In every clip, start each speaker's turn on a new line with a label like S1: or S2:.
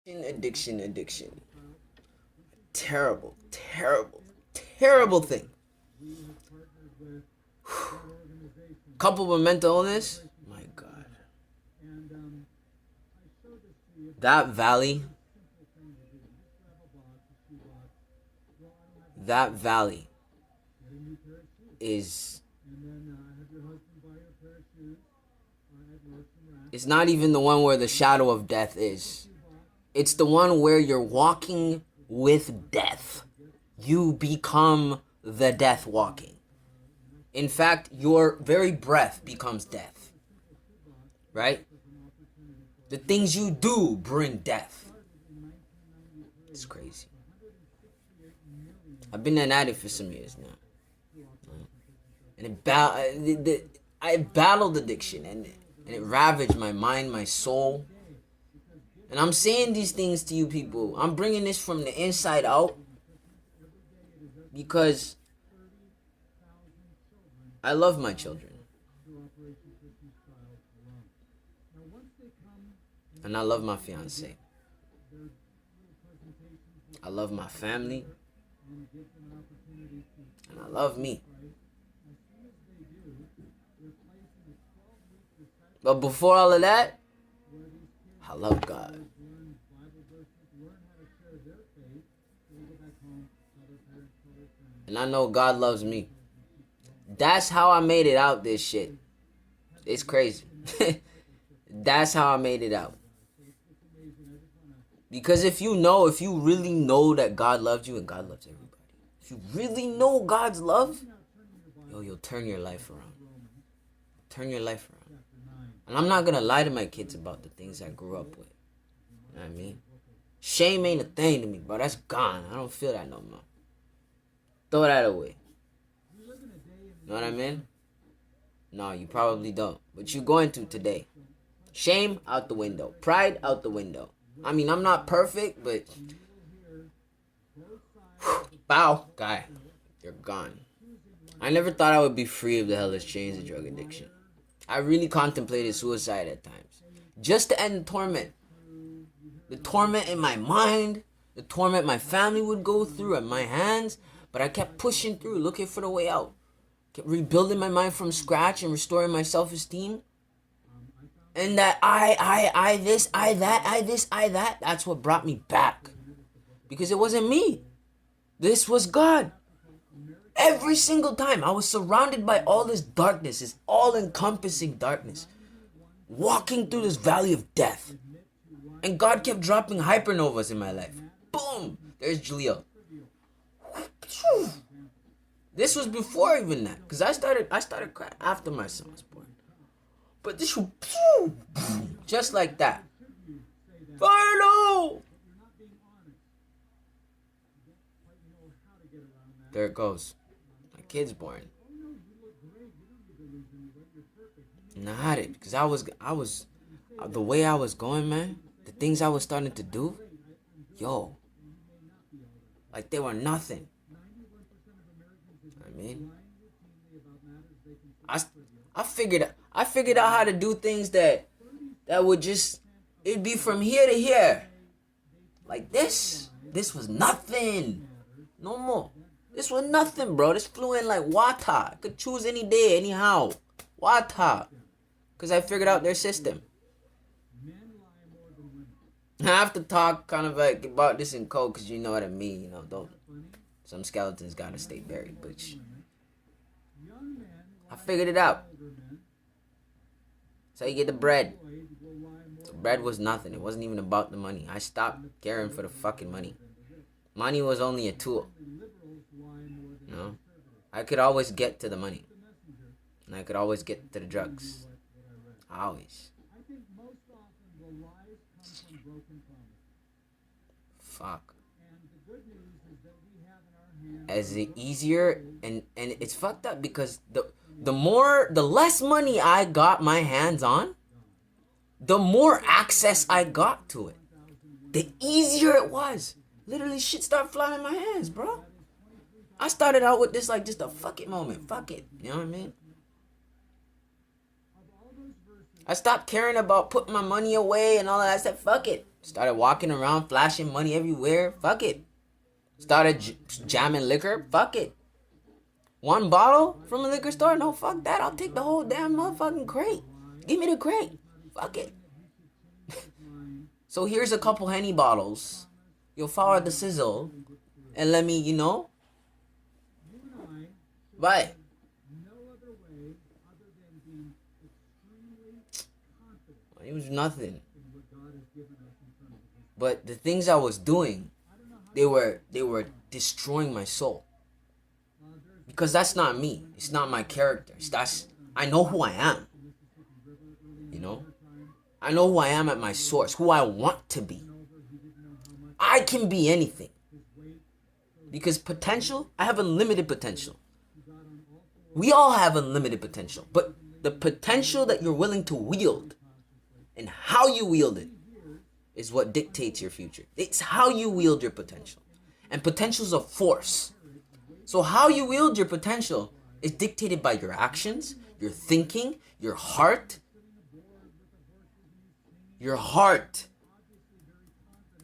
S1: Addiction. Terrible, terrible, terrible thing. Coupled with mental illness, my God. That valley, that valley is, it's not even the one where the shadow of death is. It's the one where you're walking with death. You become the death walking. In fact, your very breath becomes death. Right? The things you do bring death. It's crazy. I've been an addict for some years now. And I battled addiction and it ravaged my mind, my soul. And I'm saying these things to you people. I'm bringing this from the inside out because I love my children. And I love my fiance. I love my family. And I love me. But before all of that, I love God. And I know God loves me. That's how I made it out this shit. It's crazy. That's how I made it out. Because if you really know that God loves you and God loves everybody. If you really know God's love, you'll turn your life around. Turn your life around. And I'm not going to lie to my kids about the things I grew up with. You know what I mean? Shame ain't a thing to me, bro. That's gone. I don't feel that no more. Throw that away. Know what I mean? No, you probably don't. But you're going to today. Shame out the window. Pride out the window. I mean, I'm not perfect, but... Bow, guy. You're gone. I never thought I would be free of the hellish chains of drug addiction. I really contemplated suicide at times. Just to end the torment. The torment in my mind. The torment my family would go through at my hands. But I kept pushing through, looking for the way out. Kept rebuilding my mind from scratch and restoring my self-esteem. And that I this, I that. That's what brought me back. Because it wasn't me. This was God. Every single time I was surrounded by all this darkness, this all-encompassing darkness. Walking through this valley of death. And God kept dropping hypernovas in my life. Boom! There's Jaleel. This was before even that. Because I started crying after my son was born. But this was just like that. Fire! There it goes. My kid's born. And I had it because I was the way I was going, man. The things I was starting to do, yo, like they were nothing. I mean, I figured out how to do things that would just, it'd be from here to here. Like this was nothing. No more. This was nothing, bro. This flew in like water. I could choose any day, anyhow. Water. Because I figured out their system. I have to talk kind of like about this in code because you know what I mean. You know, don't. Some skeletons gotta stay buried, but I figured it out. So you get the bread. So bread was nothing. It wasn't even about the money. I stopped caring for the fucking money. Money was only a tool. You know? I could always get to the money. And I could always get to the drugs. Always. Fuck. As it easier and it's fucked up because the less money I got my hands on, the more access I got to it. The easier it was. Literally shit started flying in my hands, bro. I started out with this like just a fuck it moment. Fuck it. You know what I mean? I stopped caring about putting my money away and all that. I said, fuck it. Started walking around, flashing money everywhere. Fuck it. Started jamming liquor. Fuck it. One bottle from a liquor store? No, fuck that. I'll take the whole damn motherfucking crate. Give me the crate. Fuck it. So here's a couple Henny bottles. You'll follow the sizzle. And let me, But it was nothing. But the things I was doing, they were destroying my soul. Because that's not me. It's not my character. I know who I am. I know who I am at my source, who I want to be. I can be anything. Because potential, I have unlimited potential. We all have unlimited potential. But the potential that you're willing to wield and how you wield it is what dictates your future. It's how you wield your potential. And potential is a force. So how you wield your potential is dictated by your actions, your thinking, your heart. Your heart.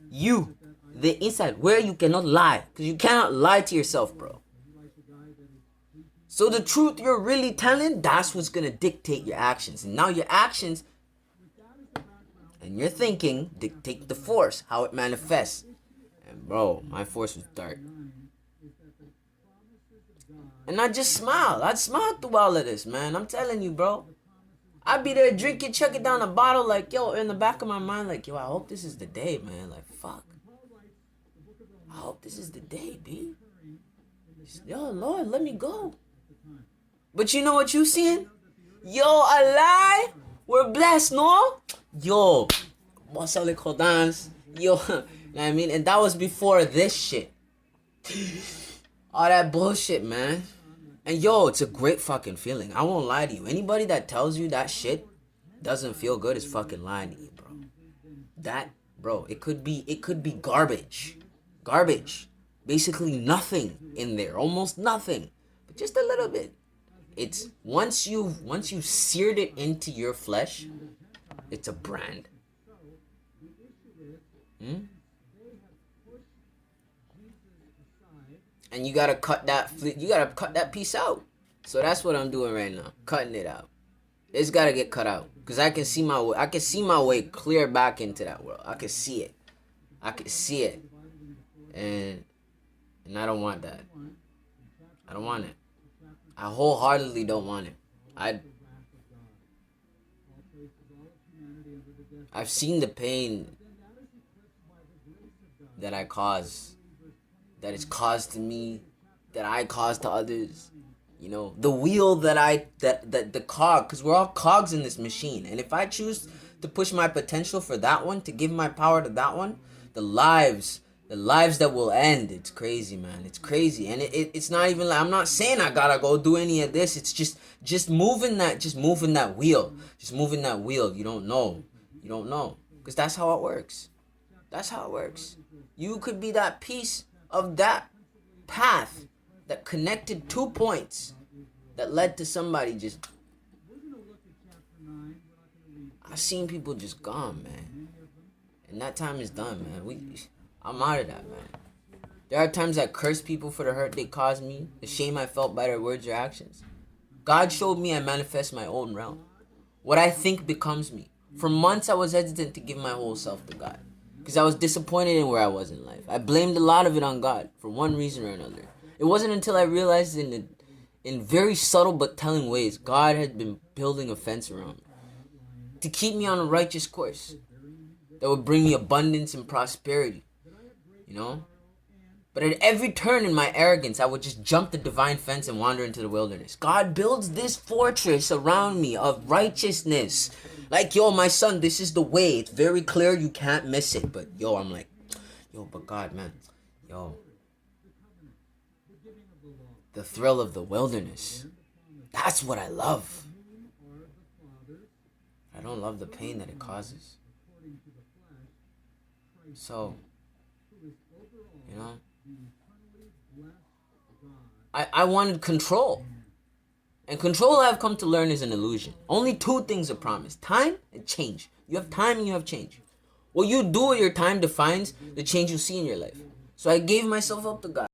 S1: You. The inside. Where you cannot lie. Because you cannot lie to yourself, bro. So the truth you're really telling, that's what's going to dictate your actions. And now your actions and your thinking dictate the force, how it manifests. And bro, my force was dark. And I just smiled. I'd smile through all of this, man. I'm telling you, bro. I'd be there drinking, chuck it down a bottle, like, yo, in the back of my mind, like, yo, I hope this is the day, man. Like, fuck. I hope this is the day, B. Yo, Lord, let me go. But you know what you seeing? Yo, alive. We're blessed, no? Yo, what's up, little dance? Yo, you know what I mean? And that was before this shit. All that bullshit, man. And yo, it's a great fucking feeling. I won't lie to you. Anybody that tells you that shit doesn't feel good is fucking lying to you, bro. That, bro, it could be garbage. Garbage. Basically nothing in there. Almost nothing. But just a little bit. It's once you've seared it into your flesh, it's a brand. And you gotta cut that piece out. So that's what I'm doing right now, cutting it out. It's gotta get cut out, cause I can see my way clear back into that world. I can see it, and I don't want that. I don't want it. I wholeheartedly don't want it. I've seen the pain that I cause. That is caused to me, that I cause to others, the wheel that the cog, because we're all cogs in this machine. And if I choose to push my potential for that one, to give my power to that one, the lives that will end, it's crazy, man. It's crazy. And it's not even like, I'm not saying I gotta go do any of this. It's just moving that wheel. Just moving that wheel. You don't know. Because that's how it works. You could be that piece of that path that connected 2 points that led to somebody just... I've seen people just gone, man. And that time is done, man. I'm out of that, man. There are times I curse people for the hurt they caused me, the shame I felt by their words or actions. God showed me I manifest my own realm. What I think becomes me. For months I was hesitant to give my whole self to God, because I was disappointed in where I was in life. I blamed a lot of it on God for one reason or another. It wasn't until I realized in very subtle but telling ways, God had been building a fence around me to keep me on a righteous course that would bring me abundance and prosperity, But at every turn in my arrogance, I would just jump the divine fence and wander into the wilderness. God builds this fortress around me of righteousness. Like, yo, my son, this is the way. It's very clear. You can't miss it. But, yo, I'm like, but God, man. Yo. The thrill of the wilderness. That's what I love. I don't love the pain that it causes. So, I wanted control. And control, I've come to learn, is an illusion. Only 2 things are promised. Time and change. You have time and you have change. What you do with your time defines the change you see in your life. So I gave myself up to God.